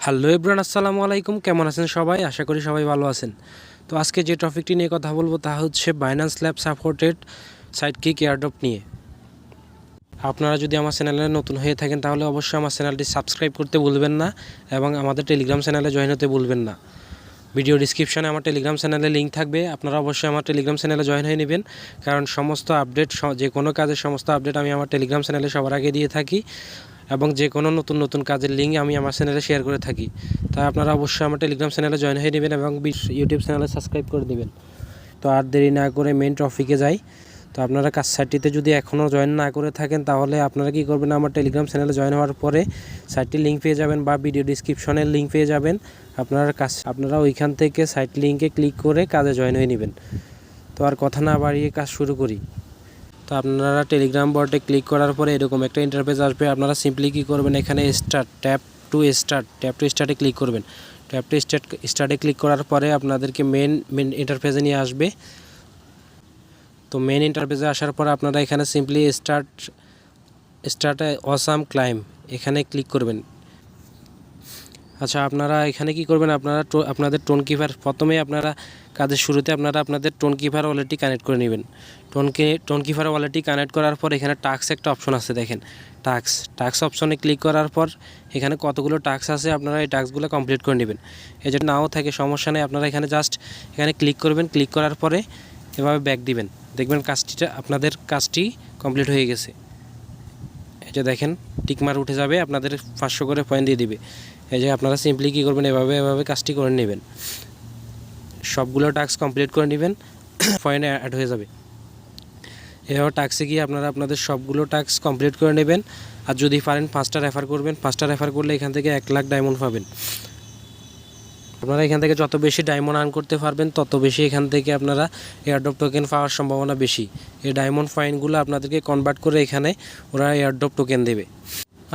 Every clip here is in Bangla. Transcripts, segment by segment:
হ্যালো এভরিওয়ান, আসসালামু আলাইকুম। কেমন আছেন সবাই? আশা করি সবাই ভালো আছেন। তো আজকে যে টপিকটি নিয়ে কথা বলবো তা হচ্ছে Binance lab supported sidekick airdrop নিয়ে। আপনারা যদি আমার চ্যানেলে নতুন হয়ে থাকেন তাহলে অবশ্যই আমার চ্যানেলটি সাবস্ক্রাইব করতে ভুলবেন না এবং আমাদের টেলিগ্রাম চ্যানেলে জয়েন হতে ভুলবেন না। ভিডিও ডিসক্রিপশনে আমার টেলিগ্রাম চ্যানেলে লিঙ্ক থাকবে, আপনারা অবশ্যই আমার টেলিগ্রাম চ্যানেলে জয়েন হয়ে নেবেন, কারণ সমস্ত আপডেট, যে কোনো কাজের সমস্ত আপডেট আমি আমার টেলিগ্রাম চ্যানেলে সবার আগে দিয়ে থাকি এবং যে কোনো নতুন নতুন কাজের লিঙ্ক আমি আমার চ্যানেলে শেয়ার করে থাকি। তাই আপনারা অবশ্যই আমার টেলিগ্রাম চ্যানেলে জয়েন হয়ে নেবেন এবং ইউটিউব চ্যানেলে সাবস্ক্রাইব করে দেবেন। তো আর দেরি না করে মেইন টপিকে যাই। তো আপনারা কাজ সাইটটিতে যদি এখনও জয়েন না করে থাকেন তাহলে আপনারা কী করবেন, আমার টেলিগ্রাম চ্যানেলে জয়েন হওয়ার পরে সাইটটির লিঙ্ক পেয়ে যাবেন বা ভিডিও ডিসক্রিপশনের লিঙ্ক পেয়ে যাবেন। আপনারা ওইখান থেকে সাইট লিঙ্কে ক্লিক করে কাজে জয়েন হয়ে নেবেন। তো আর কথা না বাড়িয়ে কাজ শুরু করি। তো আপনারা টেলিগ্রাম বটে ক্লিক করার পরে এরকম একটা ইন্টারফেস আসবে। আপনারা সিম্পলি কী করবেন, এখানে ট্যাপ টু স্টার্টে ক্লিক করবেন। স্টার্টে ক্লিক করার পরে আপনাদেরকে মেন ইন্টারফেসে নিয়ে আসবে। তো মেন ইন্টারফেসে আসার পর আপনারা এখানে সিম্পলি স্টার্ট অসাম ক্লাইম এখানে ক্লিক করবেন। আচ্ছা, আপনারা এখানে কি করবেন, আপনাদের টোন কিপার প্রথমে আপনারা কাজের শুরুতে আপনাদের টোন কিপার ওয়ালেটটি কানেক্ট করে নেবেন। টোন কিপার ওয়ালেটটি কানেক্ট করার পর এখানে টাস্ক একটা অপশন আছে, দেখেন টাস্ক অপশনে ক্লিক করার পর এখানে কতগুলো টাস্ক আছে, আপনারা এই টাস্কগুলো কমপ্লিট করে নেবেন। এই যেটা নাও থাকে সমস্যা নেই, আপনারা এখানে জাস্ট এখানে ক্লিক করবেন। ক্লিক করার পরে এভাবে ব্যাক দিবেন, দেখবেন আপনাদের কাজটি কমপ্লিট হয়ে গেছে। এই যে দেখেন টিকমার উঠে যাবে, আপনাদের 500 করে পয়েন্ট দিয়ে দিবে। এই যে আপনারা সিম্পলি কী করবেন, এভাবে কাজটি করে নেবেন, সবগুলো টাস্ক কমপ্লিট করে নেবেন, পয়েন্ট অ্যাড হয়ে যাবে। এভাবে টাস্কে গিয়ে আপনারা আপনাদের সবগুলো টাস্ক কমপ্লিট করে নেবেন। আর যদি পারেন 5টা রেফার করবেন, 5টা রেফার করলে এখান থেকে 1 লাখ ডায়মন্ড পাবেন। আপনারা এখান থেকে যত বেশি ডায়মন্ড আর্ন করতে পারবেন তত বেশি এখান থেকে আপনারা এয়ারড্রপ টোকেন পাওয়ার সম্ভাবনা বেশি। এই ডায়মন্ড পয়েন্টগুলো আপনাদেরকে কনভার্ট করে এখানে ওরা এয়ারড্রপ টোকেন দেবে।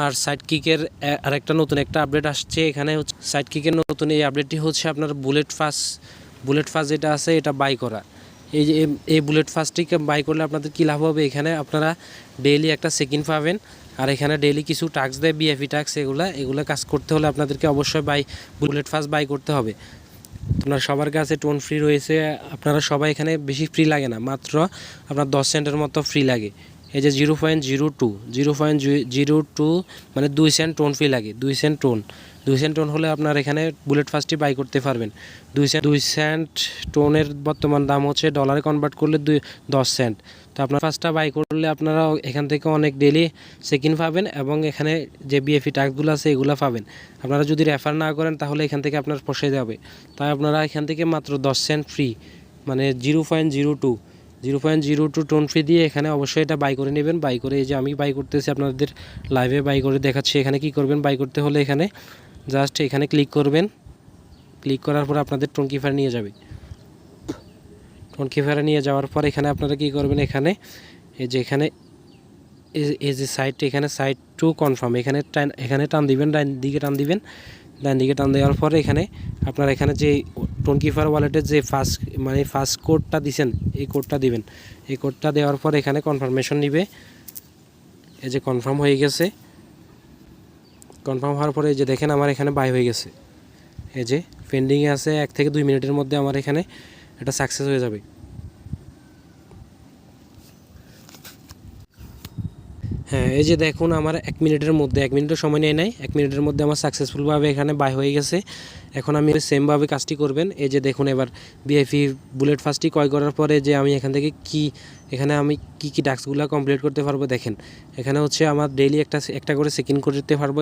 আর সাইডকিকের আরেকটা নতুন একটা আপডেট আসছে। এখানে হচ্ছে সাইডকিকের নতুন এই আপডেটটি হচ্ছে আপনার বুলেট ফাস যেটা আছে এটা বাই করা। এই বুলেট ফাসটিকে বাই করলে আপনাদের কী লাভ হবে, এখানে আপনারা ডেইলি একটা সেকেন্ড পাবেন। আর এখানে ডেইলি কিছু টাস্ক দেয়, বিএফি টাস্ক, এগুলো কাজ করতে হলে আপনাদেরকে অবশ্যই বুলেট ফাস বাই করতে হবে। আপনার সবার কাছে টোন ফ্রি রয়েছে, আপনারা সবাই এখানে বেশি ফ্রি লাগে না, মাত্র আপনার 10 সেন্টের মতো ফ্রি লাগে। এই যে 0.02 মানে 2 সেন্ট টোন ফ্রি লাগে। 2 সেন্ট টোন হলে আপনার এখানে বুলেট ফাসটি বাই করতে পারবেন। 2 সেন্ট টোনের বর্তমান দাম হচ্ছে, ডলারে কনভার্ট করলে 10 সেন্ট। তো আপনার ফাসটা বাই করলে আপনারা এখান থেকে অনেক ডেইলি সেকেন্ড পাবেন এবং এখানে যে বিএফি টাস্কগুলো আছে এগুলো পাবেন। আপনারা যদি রেফার না করেন তাহলে এখান থেকে আপনার পোষে যাবে। তাই আপনারা এখান থেকে মাত্র 10 সেন্ট ফ্রি, মানে 0.02 টোন ফ্রি দিয়ে এখানে অবশ্যই এটা বাই করে নেবেন। বাই করে এই যে আমি বাই করতেছি, আপনাদের লাইভে বাই করে দেখাচ্ছি। এখানে কি করবেন, বাই করতে হলে এখানে জাস্ট এখানে ক্লিক করবেন। ক্লিক করার পর আপনাদের টোন কিপার নিয়ে যাবে। টোন কিপারে নিয়ে যাওয়ার পর এখানে আপনারা কি করবেন, এখানে এই যে সাইটটি, এখানে সাইট টু কনফার্ম, এখানে টান দিবেন, ডান দিকে টান দেওয়ার পরে এখানে আপনারা এখানে যে টোন কিপার ওয়ালেটের যে ফার্স্ট কোডটা দিছেন এই কোডটা দিবেন। এই কোডটা দেওয়ার পর এখানে কনফার্মেশন নিবে। এই যে কনফার্ম হয়ে গেছে। কনফার্ম হওয়ার পরে এই যে দেখেন আমার এখানে বাই হয়ে গেছে। এই যে পেন্ডিংয়ে আছে, 1 থেকে 2 মিনিটের মধ্যে আমার এখানে এটা সাকসেস হয়ে যাবে। হ্যাঁ, এই যে দেখুন আমার 1 মিনিটও সময় নেয় নাই, 1 মিনিটের মধ্যে আমার সাকসেসফুলভাবে এখানে বাই হয়ে গেছে। এখন আমি সেমভাবে কাজটি করবেন। এই যে দেখুন এবার বিএফি বুলেট ফার্স্টটি ক্রয় করার পরে যে আমি এখান থেকে আমি কি টাস্কগুলো কমপ্লিট করতে পারবো, দেখেন এখানে হচ্ছে আমার ডেইলি একটা করে সেকেন্ড করতে পারবো।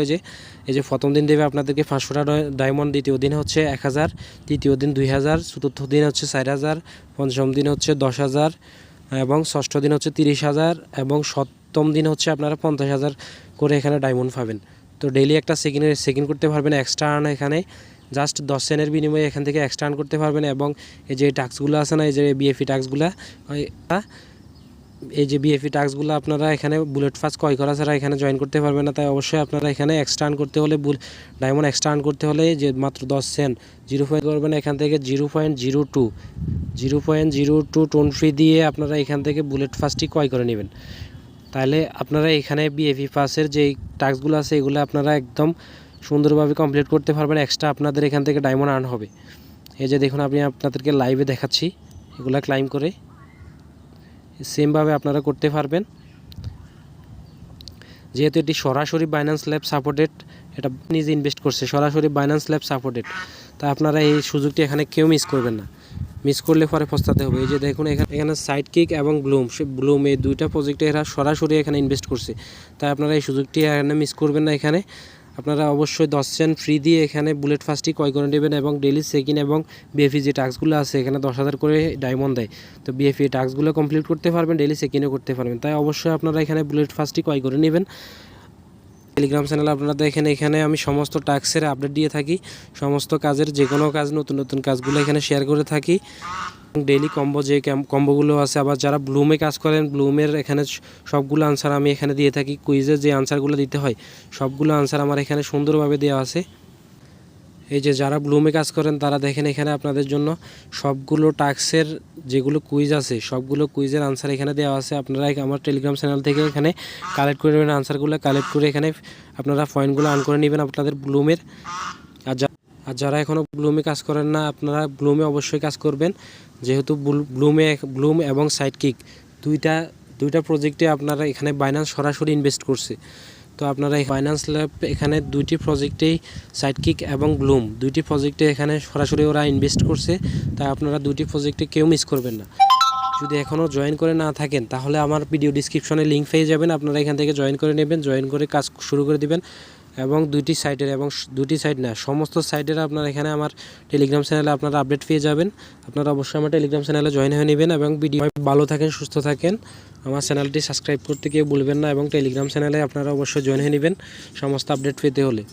এই যে প্রথম দিন দেবে আপনাদেরকে 500টা ডায়মন্ড, দ্বিতীয় দিন হচ্ছে 1000, তৃতীয় দিন 2000, চতুর্থ দিন হচ্ছে 4000, পঞ্চম দিন হচ্ছে 10,000 এবং ষষ্ঠ দিন হচ্ছে 30,000 এবং সপ্তম দিন হচ্ছে আপনারা 50,000 করে এখানে ডায়মন্ড পাবেন। তো ডেইলি একটা সেকেন্ড করতে পারবেন। এক্সট্রা আর্ন এখানে জাস্ট 10 সেন্টের বিনিময়ে এখান থেকে এক্সট্রা আর্ন করতে পারবেন। এবং এই যে টাস্কগুলো আছে না, এই যে বিএফি টাস্কগুলো আপনারা এখানে বুলেট ফাস ক্রয় করা ছাড়া এখানে জয়েন করতে পারবেন না। তাই অবশ্যই আপনারা এখানে এক্সট্রা আর্ন করতে হলে ডায়মন্ড এক্সট্রা আর্ন করতে হলে যে মাত্র 10 সেন্ট 0 করবেন, এখান থেকে 0.02 টোন ফ্রি দিয়ে আপনারা এখান থেকে বুলেট ফাসটি ক্রয় করে নেবেন। তাহলে আপনারা এখানে বিএফি পাসের যে টাস্কগুলো আছে এগুলো আপনারা একদম সুন্দরভাবে কমপ্লিট করতে পারবেন। এক্সট্রা আপনাদের এখান থেকে ডায়মন্ড আর্ন হবে। এই যে দেখুন, আমি আপনাদেরকে লাইভে দেখাচ্ছি, এগুলা ক্লাইম করে সেমভাবে আপনারা করতে পারবেন। যেহেতু এটি সরাসরি বাইন্যান্স ল্যাব সাপোর্টেড, এটা নিজে ইনভেস্ট করছে, সরাসরি বাইন্যান্স ল্যাব সাপোর্টেড, তা আপনারা এই সুযোগটি এখানে কেউ মিস করবেন না। মিস করলে পরে পস্তাতে হবে। এই যে দেখুন, এখানে সাইডকিক এবং ব্লুম এই দুইটা প্রজেক্টে এরা সরাসরি এখানে ইনভেস্ট করছে, তাই আপনারা এই সুযোগটি এখানে মিস করবেন না। এখানে আপনারা অবশ্যই 10 সেন্ট ফ্রি দিয়ে এখানে বুলেট ফার্স্টটি ক্রয় করে নেবেন এবং ডেইলি চেক ইন এবং বিএফি যে টাস্কগুলো আছে এখানে 10,000 করে ডায়মন্ড দেয়। তো বিএফি টাস্কগুলো কমপ্লিট করতে পারবেন, ডেইলি চেক ইনও করতে পারবেন। তাই অবশ্যই আপনারা এখানে বুলেট ফার্স্টটি ক্রয় করে নেবেন। টেলিগ্রাম চ্যানেলে আপনারা দেখেন, এখানে আমি সমস্ত টাস্কের আপডেট দিয়ে থাকি, সমস্ত কাজের যে কোনো কাজ, নতুন নতুন কাজগুলো এখানে শেয়ার করে থাকি। ডেইলি কম্বো যে কম্বোগুলো আছে, আবার যারা ব্লুমে কাজ করেন ব্লুমের এখানে সবগুলো আনসার আমি এখানে দিয়ে থাকি। কুইজের যে আনসারগুলো দিতে হয় সবগুলো আনসার আমার এখানে সুন্দরভাবে দেওয়া আছে। এই যে যারা ব্লুমে কাজ করেন তারা দেখেন, এখানে আপনাদের জন্য সবগুলো টাস্কের যেগুলো কুইজ আছে সবগুলো কুইজের আনসার এখানে দেওয়া আছে। আপনারা আমার টেলিগ্রাম চ্যানেল থেকে এখানে কালেক্ট করে নেবেন, আনসারগুলো কালেক্ট করে এখানে আপনারা পয়েন্টগুলো আর্ন করে নেবেন আপনাদের ব্লুমের। আর যারা এখনও ব্লুমে কাজ করেন না, আপনারা ব্লুমে অবশ্যই কাজ করবেন, যেহেতু ব্লুম এবং সাইডকিক দুইটা প্রজেক্টে আপনারা এখানে বাইন্যান্স সরাসরি ইনভেস্ট করছে। তো আপনারা বাইন্যান্স ল্যাব এখানে দুইটি প্রজেক্টেই সাইডকিক এবং ব্লুম দুইটি প্রজেক্টে এখানে সরাসরি ওরা ইনভেস্ট করছে, তাই আপনারা দুইটি প্রজেক্টে কেউ মিস করবেন না। যদি এখনও জয়েন করে না থাকেন তাহলে আমার ভিডিও ডিসক্রিপশনে লিঙ্ক পেয়ে যাবেন, আপনারা এখান থেকে জয়েন করে নেবেন, জয়েন করে কাজ শুরু করে দিবেন। এবং দুইটি সাইট না, সমস্ত সাইটের আপনারা এখানে আমার টেলিগ্রাম চ্যানেলে আপনারা আপডেট পেয়ে যাবেন। আপনারা অবশ্যই আমার টেলিগ্রাম চ্যানেলে জয়েন হয়ে নেবেন এবং ভিডিও ভালো থাকেন, সুস্থ থাকেন। আমার চ্যানেলটি সাবস্ক্রাইব করতে কেউ ভুলবেন না এবং টেলিগ্রাম চ্যানেলে আপনারা অবশ্যই জয়েন হয়ে নেবেন সমস্ত আপডেট পেতে হলে।